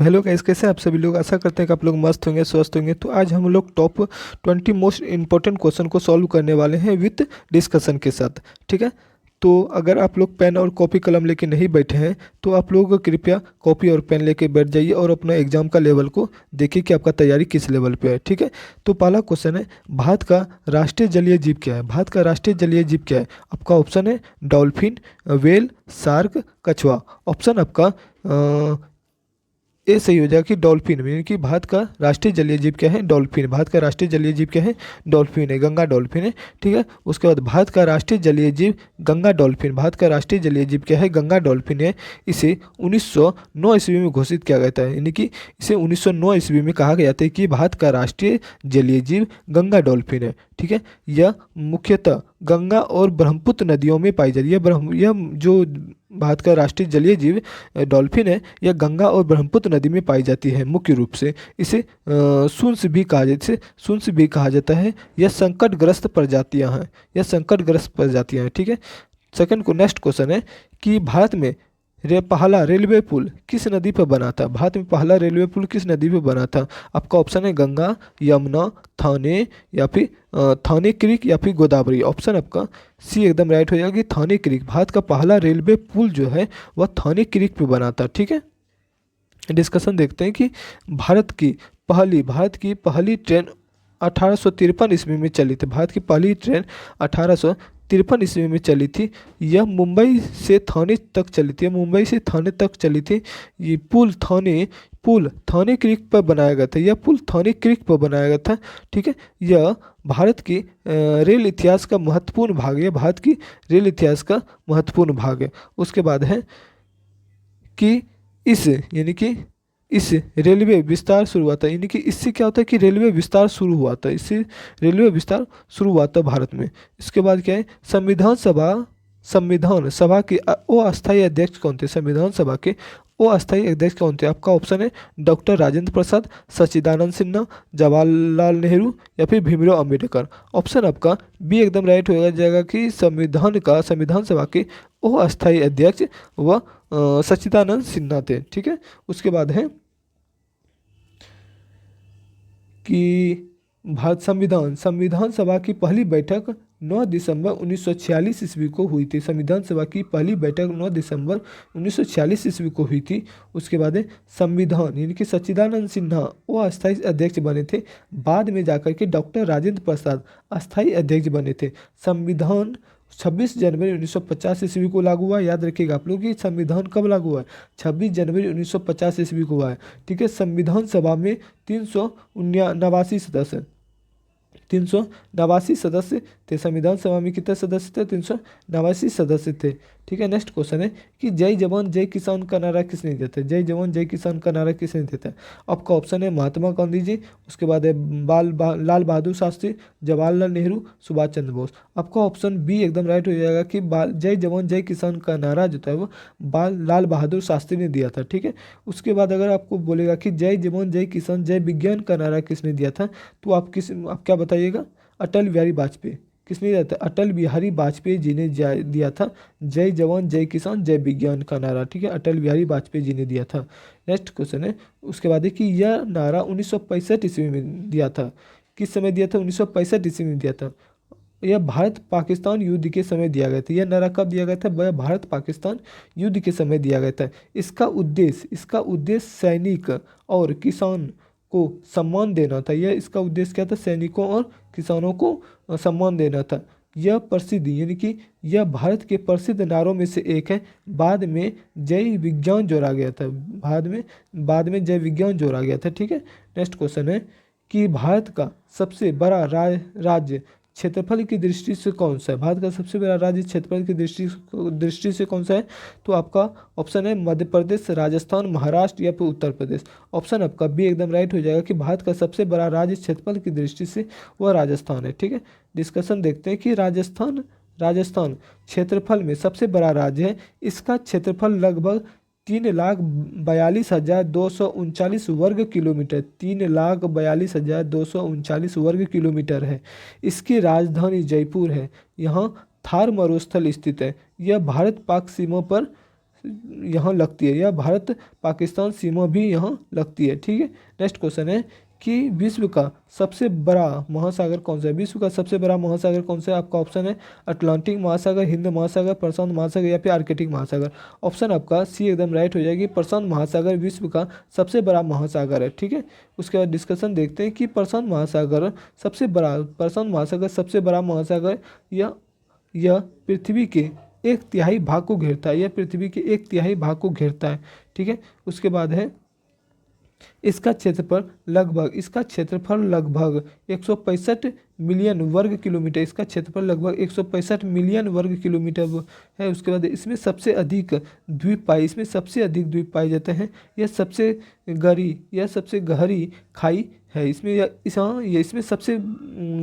तो hello guys, कैसे हैं आप सभी लोग। आशा करते हैं कि आप लोग मस्त होंगे, स्वस्थ होंगे। तो आज हम लोग टॉप 20 मोस्ट इंपॉर्टेंट क्वेश्चन को सॉल्व करने वाले हैं विथ डिस्कशन के साथ। ठीक है। तो अगर आप लोग पेन और कॉपी कलम लेके नहीं बैठे हैं तो आप लोग कृपया कॉपी और पेन लेके बैठ जाइए और अपना एग्जाम का लेवल को देखिए कि आपका तैयारी किस लेवल पे है। ठीक है। तो पहला क्वेश्चन है, भारत का राष्ट्रीय जलीय जीव क्या है। भारत का राष्ट्रीय जलीय जीव क्या है। आपका ऑप्शन है डॉल्फिन, व्हेल, शार्क, कछुआ। ऑप्शन आपका ए सही हो जाएगा कि डॉल्फिन, यानी कि भारत का राष्ट्रीय जलीय जीव क्या है, डॉल्फिन। भारत का राष्ट्रीय जलीय जीव क्या है, डॉल्फिन है, गंगा डॉल्फिन है। ठीक है। उसके बाद भारत का राष्ट्रीय जलीय जीव गंगा डॉल्फिन। भारत का राष्ट्रीय जलीय जीव क्या है, गंगा डॉल्फिन है। इसे 1909 ईस्वी में घोषित किया गया था, यानी कि इसे 1909 ईस्वी में कहा गया था कि भारत का राष्ट्रीय जलीय जीव गंगा डॉल्फिन है। ठीक है। यह मुख्यतः गंगा और ब्रह्मपुत्र नदियों में पाई जाती है। यह जो भारत का राष्ट्रीय जलीय जीव डॉल्फिन है, यह गंगा और ब्रह्मपुत्र नदी में पाई जाती है मुख्य रूप से। इसे शुंस भी कहा जाता है। यह संकटग्रस्त प्रजातियां हैं, यह संकटग्रस्त प्रजातियां हैं। ठीक है। सेकंड को नेक्स्ट क्वेश्चन है कि भारत में पहला रेलवे पुल किस नदी पर बना था। भारत में पहला रेलवे पुल किस नदी पर बना था। आपका ऑप्शन है गंगा, यमुना, थाने या फिर थाने क्रीक या फिर गोदावरी। ऑप्शन आपका सी एकदम राइट हो जाएगा कि थाने क्रीक। भारत का पहला रेलवे पुल जो है वह थाने क्रीक पे बना था। ठीक है। डिस्कशन देखते हैं कि भारत की पहली ट्रेन 1853 ईस्वी में चली थी। भारत की पहली ट्रेन 1853 ईस्वी में चली थी। यह मुंबई से थाने तक चली थी, मुंबई से थाने तक चली थी। ये पुल थाने क्रीक पर बनाया गया था, यह पुल थाने क्रीक पर बनाया गया था। ठीक है। यह भारत की रेल इतिहास का महत्वपूर्ण भाग है, भारत की रेल इतिहास का महत्वपूर्ण भाग है। उसके बाद है कि इस रेलवे विस्तार शुरू हुआ था, यानी कि इससे क्या होता है कि रेलवे विस्तार शुरू हुआ था, इससे रेलवे विस्तार शुरू हुआ था भारत में। इसके बाद क्या है, संविधान सभा के अस्थायी अध्यक्ष कौन थे। संविधान सभा के अस्थायी अध्यक्ष कौन थे। आपका ऑप्शन है डॉक्टर राजेंद्र प्रसाद, सच्चिदानंद सिन्हा, जवाहरलाल नेहरू या फिर भीमराव अम्बेडकर। ऑप्शन आपका बी एकदम राइट हो जाएगा कि संविधान सभा के अस्थायी अध्यक्ष व सच्चिदानंद सिन्हा थे। ठीक है। उसके बाद है कि भारत संविधान सभा की पहली बैठक 9 दिसंबर 1946 ईस्वी को हुई थी। संविधान सभा की पहली बैठक 9 दिसंबर 1946 ईस्वी को हुई थी। उसके बाद संविधान यानी कि सच्चिदानंद सिन्हा वो अस्थायी अध्यक्ष बने थे। बाद में जाकर के डॉक्टर राजेंद्र प्रसाद अस्थायी अध्यक्ष बने थे। संविधान 26 जनवरी 1950 ईस्वी को लागू हुआ। याद रखिएगा आप लोग कि संविधान कब लागू हुआ है, 26 जनवरी 1950 ईस्वी को हुआ है। ठीक है। संविधान सभा में 389 सदस्य थे। संविधान सभा में कितने सदस्य थे, 389 सदस्य थे। ठीक है। नेक्स्ट क्वेश्चन है कि जय जवान जय किसान का नारा किसने दिया था। जय जवान जय किसान का नारा किसने दिया था। आपका ऑप्शन है महात्मा गांधी जी, उसके बाद है लाल बहादुर शास्त्री, जवाहरलाल नेहरू, सुभाष चंद्र बोस। आपका ऑप्शन बी एकदम राइट हो जाएगा कि जय जवान जय किसान का नारा जो था वो लाल बहादुर शास्त्री ने दिया था। ठीक है। उसके बाद अगर आपको बोलेगा कि जय जवान जय किसान जय विज्ञान का नारा किसने दिया था, तो आप क्या बताइएगा, अटल बिहारी वाजपेयी। किसने दिया था, अटल बिहारी वाजपेयी जी ने दिया था जय जवान जय किसान जय विज्ञान का नारा। ठीक है। अटल बिहारी वाजपेयी जी ने दिया था। नेक्स्ट क्वेश्चन है उसके बाद है कि यह नारा 1965 ईस्वी में दिया था। किस समय दिया था, 1965 ईस्वी में दिया था। यह भारत पाकिस्तान युद्ध के समय दिया गया था। यह नारा कब दिया गया था, वह भारत पाकिस्तान युद्ध के समय दिया गया था। इसका उद्देश्य सैनिक और किसान को सम्मान देना था। यह इसका उद्देश्य क्या था, सैनिकों और किसानों को सम्मान देना था। यह प्रसिद्ध यानी कि यह भारत के प्रसिद्ध नारों में से एक है। बाद में जय विज्ञान जोड़ा गया था, बाद में जय विज्ञान जोड़ा गया था। ठीक है। नेक्स्ट क्वेश्चन है कि भारत का सबसे बड़ा राज्य क्षेत्रफल की दृष्टि से कौन सा है। भारत का सबसे बड़ा राज्य क्षेत्रफल की दृष्टि से कौन सा है, तो आपका ऑप्शन है मध्य प्रदेश, राजस्थान, महाराष्ट्र या फिर उत्तर प्रदेश। ऑप्शन आपका बी एकदम राइट हो जाएगा कि भारत का सबसे बड़ा राज्य क्षेत्रफल की दृष्टि से वह राजस्थान है। ठीक है। डिस्कशन देखते हैं कि राजस्थान क्षेत्रफल में सबसे बड़ा राज्य है। इसका क्षेत्रफल लगभग 3,42,239 वर्ग किलोमीटर, 3,42,239 वर्ग किलोमीटर है। इसकी राजधानी जयपुर है। यहाँ थार मरुस्थल स्थित है। यह भारत पाक सीमा पर यहाँ लगती है, या भारत पाकिस्तान सीमा भी यहाँ लगती है। ठीक है, नेक्स्ट क्वेश्चन है कि विश्व का सबसे बड़ा महासागर कौन सा है? विश्व का सबसे बड़ा महासागर कौन सा है? आपका ऑप्शन है अटलांटिक महासागर, हिंद महासागर, प्रशांत महासागर या फिर आर्कटिक महासागर। ऑप्शन आपका सी एकदम राइट हो जाएगी। प्रशांत महासागर विश्व का सबसे बड़ा महासागर है। ठीक है, उसके बाद डिस्कशन देखते हैं कि प्रशांत महासागर सबसे बड़ा महासागर यह पृथ्वी के एक तिहाई भाग को घेरता है। यह पृथ्वी के एक तिहाई भाग को घेरता है। ठीक है, उसके बाद है इसका क्षेत्रफल लगभग 165 मिलियन वर्ग किलोमीटर। इसका क्षेत्रफल लगभग 165 मिलियन वर्ग किलोमीटर है। उसके बाद इसमें सबसे अधिक द्वीप पाए जाते हैं। यह सबसे गहरी खाई है। इसमें सबसे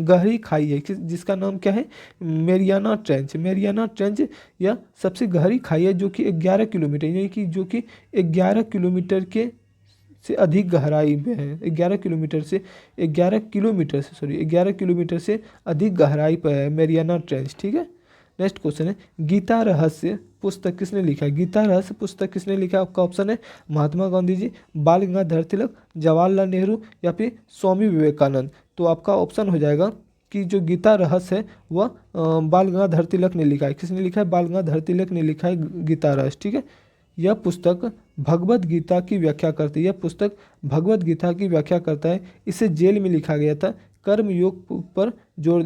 गहरी खाई है जिसका नाम क्या है? Mariana trench. यह सबसे गहरी खाई है जो कि 11 किलोमीटर, यानी कि जो कि 11 किलोमीटर से अधिक गहराई में है। 11 किलोमीटर से अधिक गहराई पर है मेरियाना ट्रेंच। ठीक है, नेक्स्ट क्वेश्चन है गीता रहस्य पुस्तक किसने लिखा है? गीता रहस्य पुस्तक किसने लिखा है? आपका ऑप्शन है महात्मा गांधी जी, बाल गंगाधर तिलक, जवाहरलाल नेहरू या फिर स्वामी विवेकानंद। तो आपका ऑप्शन हो जाएगा कि जो गीता रहस्य है वह बाल गंगाधर तिलक ने लिखा है। किसने लिखा है? बाल गंगाधर तिलक ने लिखा है गीता रहस्य। ठीक है, यह पुस्तक भगवत गीता की व्याख्या करती है। इसे जेल में लिखा गया था। कर्मयोग पर जोर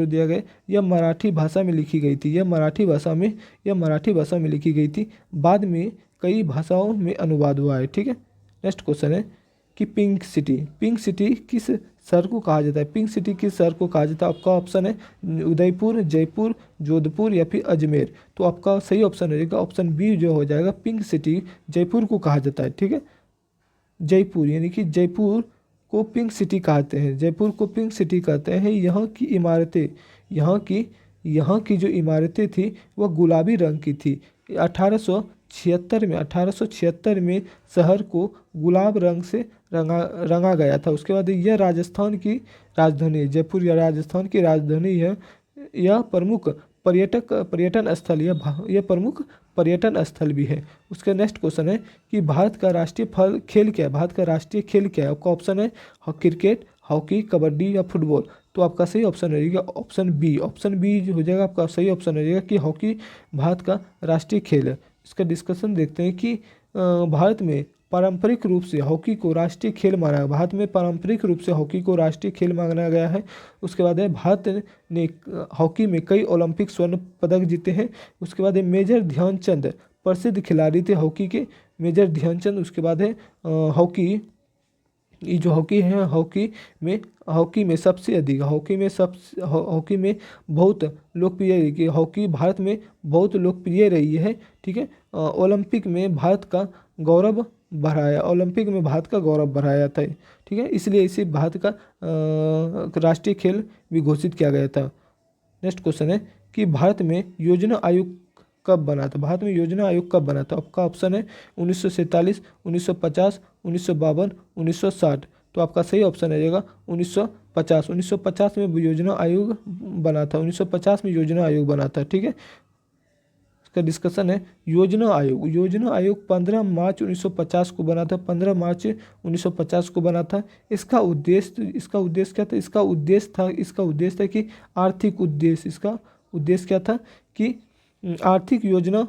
दिया गया। यह मराठी भाषा में लिखी गई थी। बाद में कई भाषाओं में अनुवाद हुआ है। ठीक है, नेक्स्ट क्वेश्चन है कि पिंक सिटी किस शहर को कहा जाता है? आपका ऑप्शन है उदयपुर, जयपुर, जोधपुर या फिर अजमेर। तो आपका सही ऑप्शन हो जाएगा ऑप्शन बी जो हो जाएगा, पिंक सिटी जयपुर को कहा जाता है। ठीक है, जयपुर यानी कि जयपुर को पिंक सिटी कहते हैं। यहाँ की जो इमारतें थी वह गुलाबी रंग की थी। 1876 में शहर को गुलाब रंग से रंगा गया था। उसके बाद यह राजस्थान की राजधानी है। जयपुर या राजस्थान की राजधानी है। यह प्रमुख पर्यटन स्थल भी है। उसका नेक्स्ट क्वेश्चन है कि भारत का राष्ट्रीय खेल क्या है? आपका ऑप्शन है क्रिकेट, हॉकी, कबड्डी या फुटबॉल। तो आपका सही ऑप्शन हो जाएगा ऑप्शन बी जो हो जाएगा आपका सही ऑप्शन हो जाएगा कि हॉकी भारत का राष्ट्रीय खेल है। इसका डिस्कशन देखते हैं कि भारत में पारंपरिक रूप से हॉकी को राष्ट्रीय खेल माना गया है। उसके बाद है भारत ने हॉकी में कई ओलंपिक स्वर्ण पदक जीते हैं। उसके बाद है मेजर ध्यानचंद प्रसिद्ध खिलाड़ी थे हॉकी के, मेजर ध्यानचंद। उसके बाद है हॉकी में बहुत लोकप्रिय कि हॉकी भारत में बहुत लोकप्रिय रही है। ठीक है, ओलंपिक में भारत का गौरव बढ़ाया था। ठीक है, इसलिए इसे भारत का राष्ट्रीय खेल भी घोषित किया गया था। नेक्स्ट क्वेश्चन है कि भारत में योजना आयोग कब बना था? आपका ऑप्शन है 1947, 1950, 1952, 1960। तो आपका सही ऑप्शन आ जाएगा 1950। 1950 में योजना आयोग बना था। ठीक है, इसका डिस्कशन है योजना आयोग 15 मार्च 1950 को बना था। इसका उद्देश्य क्या था? इसका उद्देश्य था कि आर्थिक योजना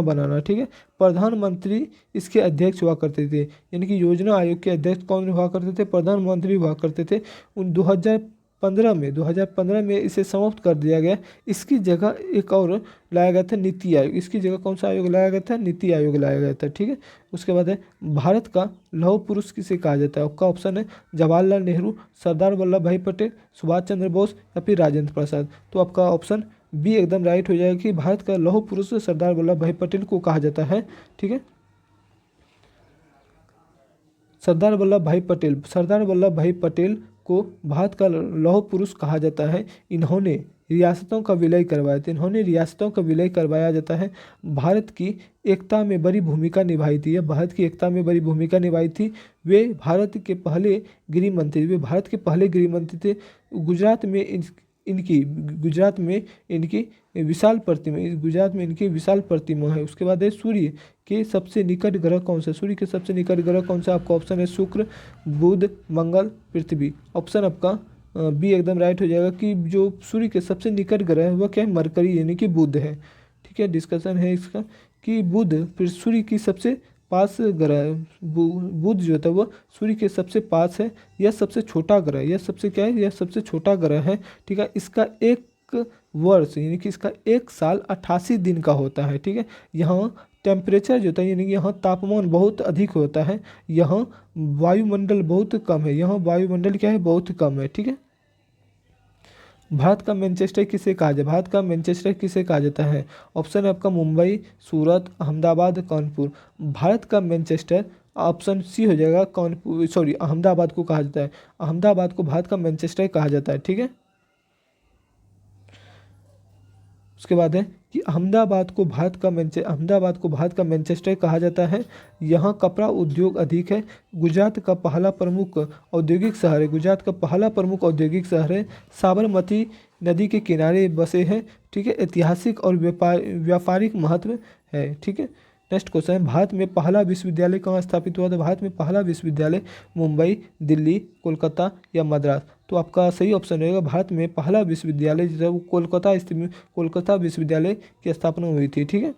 बनाना। ठीक है, प्रधानमंत्री इसके अध्यक्ष हुआ करते थे, यानी कि योजना आयोग के अध्यक्ष कौन हुआ करते थे? प्रधानमंत्री हुआ करते थे। 2015 में इसे समाप्त कर दिया गया। इसकी जगह एक और लाया गया था नीति आयोग। इसकी जगह कौन सा आयोग लाया गया था? नीति आयोग लाया गया था। ठीक है, उसके बाद है भारत का लौह पुरुष किसे कहा जाता है? आपका ऑप्शन है जवाहरलाल नेहरू, सरदार वल्लभ भाई पटेल, सुभाष चंद्र बोस या फिर राजेंद्र प्रसाद। तो आपका ऑप्शन बी एकदम राइट हो जाएगा कि भारत का लौह पुरुष सरदार वल्लभ भाई पटेल को कहा जाता है। ठीक है, सरदार वल्लभ भाई पटेल को भारत का लौह पुरुष कहा जाता है। इन्होंने रियासतों का विलय करवाया जाता है। भारत की एकता में बड़ी भूमिका निभाई थी। वे भारत के पहले गृह मंत्री थे। गुजरात में इनकी गुजरात में इनकी गुजरात में इनकी विशाल प्रतिमा है। उसके बाद है सूर्य के सबसे निकट ग्रह कौन सा है? सूर्य के सबसे निकट ग्रह कौन सा? आपका ऑप्शन है शुक्र, बुध, मंगल, पृथ्वी। ऑप्शन आपका बी एकदम राइट हो जाएगा कि जो सूर्य के सबसे निकट ग्रह है वह क्या है? मरकरी यानी कि बुध है। ठीक है, डिस्कशन है इसका कि बुध फिर सूर्य की सबसे पास ग्रह है। बुध जो होता है वह सूर्य के सबसे पास है। यह सबसे छोटा ग्रह है। यह सबसे क्या है? यह सबसे छोटा ग्रह है। ठीक है, इसका एक वर्ष यानी कि इसका एक साल 88 दिन का होता है। ठीक है, यहाँ टेम्परेचर जो होता है यानी कि यहाँ तापमान बहुत अधिक होता है। यहाँ वायुमंडल बहुत कम है। यहाँ वायुमंडल क्या है? बहुत कम है। ठीक है, भारत का मैनचेस्टर किसे कहा जाए? भारत का मैनचेस्टर किसे कहा जाता है? ऑप्शन है आपका मुंबई, सूरत, अहमदाबाद, कानपुर। भारत का मैनचेस्टर ऑप्शन सी हो जाएगा, कानपुर सॉरी अहमदाबाद को कहा जाता है। अहमदाबाद को भारत का मैनचेस्टर कहा जाता है। ठीक है, उसके बाद है कि अहमदाबाद को भारत का मैनचेस्टर कहा जाता है। यहाँ कपड़ा उद्योग अधिक है। गुजरात का पहला प्रमुख औद्योगिक शहर है। गुजरात का पहला प्रमुख औद्योगिक शहर है। साबरमती नदी के किनारे बसे हैं। ठीक है, ऐतिहासिक और व्यापारिक महत्व है। ठीक है, नेक्स्ट क्वेश्चन है, भारत में पहला विश्वविद्यालय कहाँ स्थापित हुआ था? भारत में पहला विश्वविद्यालय मुंबई, दिल्ली, कोलकाता या मद्रास। तो आपका सही ऑप्शन रहेगा भारत में पहला विश्वविद्यालय जो है वो कोलकाता विश्वविद्यालय की स्थापना हुई थी। ठीक है,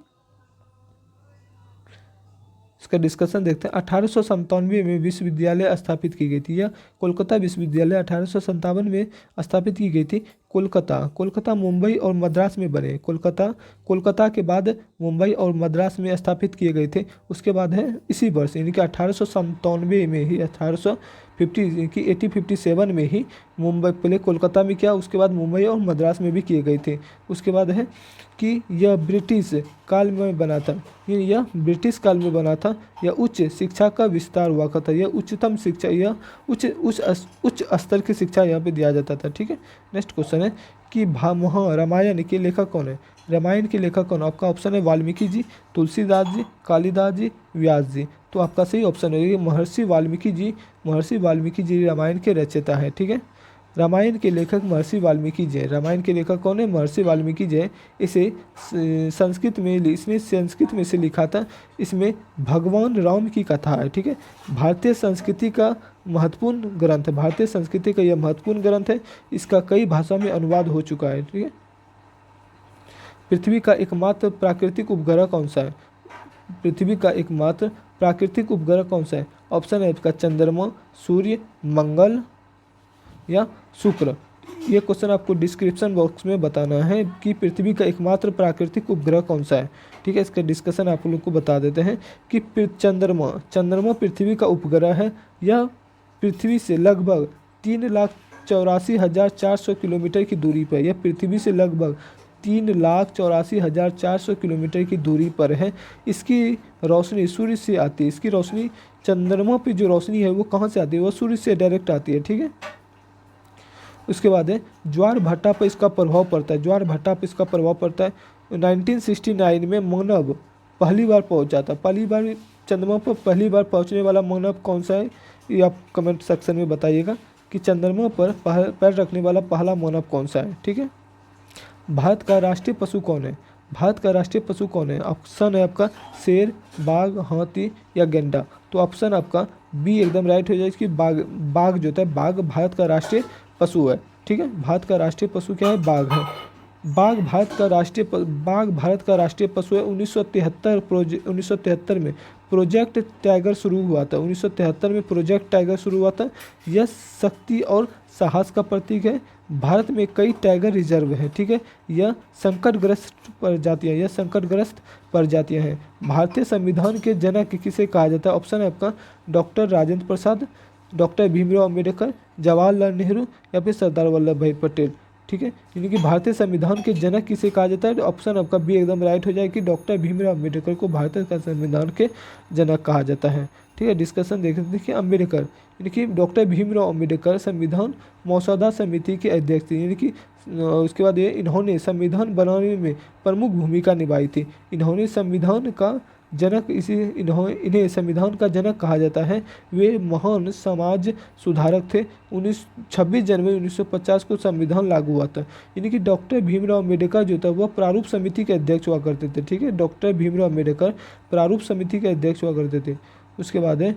इसका डिस्कशन देखते हैं। 1897 में विश्वविद्यालय स्थापित की गई थी। यह कोलकाता विश्वविद्यालय 1857 में स्थापित की गई थी। कोलकाता मुंबई और मद्रास में बने। कोलकाता के बाद मुंबई और मद्रास में स्थापित किए गए थे। उसके बाद है इसी वर्ष यानी कि 1897 में ही 1857 में ही मुंबई, पहले कोलकाता में किया, उसके बाद मुंबई और मद्रास में भी किए गए थे। उसके बाद है कि यह ब्रिटिश काल में बना था। यह ब्रिटिश काल में बना था। यह उच्च शिक्षा का विस्तार हुआ था। यह उच्चतम शिक्षा, यह उच्च स्तर की शिक्षा यहाँ पे दिया जाता था। ठीक है, नेक्स्ट क्वेश्चन है कि रामायण के लेखक कौन है? रामायण के लेखक कौन? आपका ऑप्शन है वाल्मीकि जी, तुलसीदास जी, कालिदास जी, व्यास जी। तो आपका सही ऑप्शन है महर्षि वाल्मीकि जी रामायण के रचयिता है। ठीक है, रामायण के लेखक महर्षि वाल्मीकि जी हैं। रामायण के लेखक कौन है? महर्षि वाल्मीकि जी हैं। इसने संस्कृत में से लिखा था। इसमें भगवान राम की कथा है। ठीक है, भारतीय संस्कृति का महत्वपूर्ण ग्रंथ है। भारतीय संस्कृति का यह महत्वपूर्ण ग्रंथ है। इसका कई भाषा में अनुवाद हो चुका है। ठीक है, पृथ्वी का एकमात्र प्राकृतिक उपग्रह कौन सा है? पृथ्वी का एकमात्र प्राकृतिक उपग्रह कौन सा है? ऑप्शन है इसका चंद्रमा, सूर्य, मंगल या शुक्र। ये क्वेश्चन आपको डिस्क्रिप्शन बॉक्स में बताना है कि पृथ्वी का एकमात्र प्राकृतिक उपग्रह कौन सा है। ठीक है, इसका डिस्कशन आप लोग को बता देते हैं कि चंद्रमा पृथ्वी का उपग्रह है। यह पृथ्वी से लगभग 3,84,400 किलोमीटर की दूरी पर, यह पृथ्वी से लगभग 3,84,400 किलोमीटर की दूरी पर है। इसकी रोशनी सूर्य से आती है। इसकी रोशनी, चंद्रमा पे जो रोशनी है वो कहाँ से आती है? वो सूर्य से डायरेक्ट आती है। ठीक है, उसके बाद है ज्वार भाटा पर इसका प्रभाव पड़ता है। 1969 में मानव पहली बार पहुंचा था। चंद्रमा पर पहली बार पहुंचने वाला मानव कौन सा है? ये आप कमेंट सेक्शन में बताइएगा कि चंद्रमा पर पैर रखने वाला पहला मानव कौन सा है। ठीक है, भारत का राष्ट्रीय पशु कौन है? ऑप्शन है आपका शेर, बाघ, हाथी या गेंडा। तो ऑप्शन आपका बी एकदम राइट हो जाएगा कि बाघ जो होता है, बाघ भारत का राष्ट्रीय पशु है। ठीक है, भारत का राष्ट्रीय पशु क्या है? बाघ है। बाघ भारत का राष्ट्रीय पशु है। 1973 में प्रोजेक्ट टाइगर शुरू हुआ था। 1973 में प्रोजेक्ट टाइगर शुरू हुआ था। यह शक्ति और साहस का प्रतीक है। भारत में कई टाइगर रिजर्व हैं। ठीक है, यह संकटग्रस्त प्रजातियां हैं। भारतीय संविधान के जनक किसे कहा जाता है? ऑप्शन है आपका डॉक्टर राजेंद्र प्रसाद, डॉक्टर भीमराव अम्बेडकर, जवाहरलाल नेहरू या फिर सरदार वल्लभ भाई पटेल। ठीक है, यानी कि भारतीय संविधान के जनक किसे कहा जाता है? ऑप्शन आपका बी एकदम राइट हो जाए कि डॉक्टर भीमराव अम्बेडकर को भारत का संविधान के जनक कहा जाता है। ठीक है, डिस्कशन देखिए अम्बेडकर यानी कि डॉक्टर भीमराव अम्बेडकर संविधान मसौदा समिति के अध्यक्ष थे। यानी कि उसके बाद इन्होंने संविधान बनाने में प्रमुख भूमिका निभाई थी। इन्होंने संविधान का जनक इन्हें संविधान का जनक कहा जाता है। वे महान समाज सुधारक थे। 26 जनवरी 1950 को संविधान लागू हुआ था। यानी कि डॉक्टर भीमराव अम्बेडकर जो था वह प्रारूप समिति के अध्यक्ष हुआ करते थे। ठीक है, डॉक्टर भीमराव अम्बेडकर प्रारूप समिति के अध्यक्ष हुआ करते थे। उसके बाद है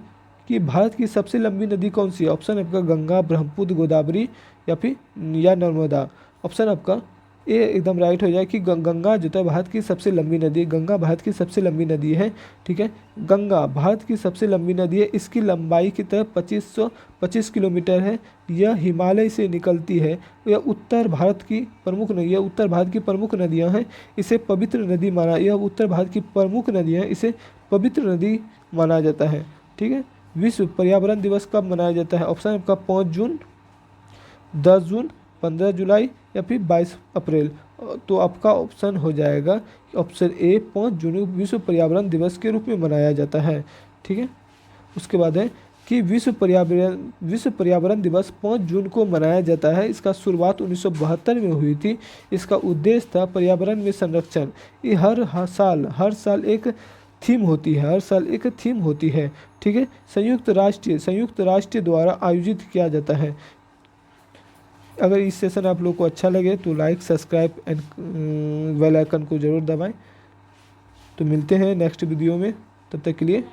कि भारत की सबसे लंबी नदी कौन सी है? ऑप्शन आपका गंगा, ब्रह्मपुत्र, गोदावरी या नर्मदा। ऑप्शन आपका ए एकदम राइट हो जाए कि गंगा जो है भारत की सबसे लंबी नदी है। गंगा भारत की सबसे लंबी नदी है। ठीक है, गंगा भारत की सबसे लंबी नदी है। इसकी लंबाई की तरफ 2525 किलोमीटर है। यह हिमालय से निकलती है। यह उत्तर भारत की प्रमुख नदी है। उत्तर भारत की प्रमुख नदियाँ हैं। इसे पवित्र नदी माना, यह उत्तर भारत की प्रमुख नदियाँ हैं, इसे पवित्र नदी माना जाता है। ठीक है, विश्व पर्यावरण दिवस कब मनाया जाता है? ऑप्शन आपका 5 जून, 10 जून, 15 जुलाई या फिर 22 अप्रैल। तो आपका ऑप्शन हो जाएगा ऑप्शन ए 5 जून विश्व पर्यावरण दिवस के रूप में मनाया जाता है। ठीक है, उसके बाद है कि विश्व पर्यावरण दिवस 5 जून को मनाया जाता है। इसका शुरुआत 1972 में हुई थी। इसका उद्देश्य था पर्यावरण में संरक्षण। ये हर साल एक थीम होती है, हर साल एक थीम होती है। ठीक है, संयुक्त राष्ट्र द्वारा आयोजित किया जाता है। अगर इस सेशन आप लोग को अच्छा लगे तो like, subscribe and bell icon को ज़रूर दबाएं। तो मिलते हैं नेक्स्ट वीडियो में, तब तक के लिए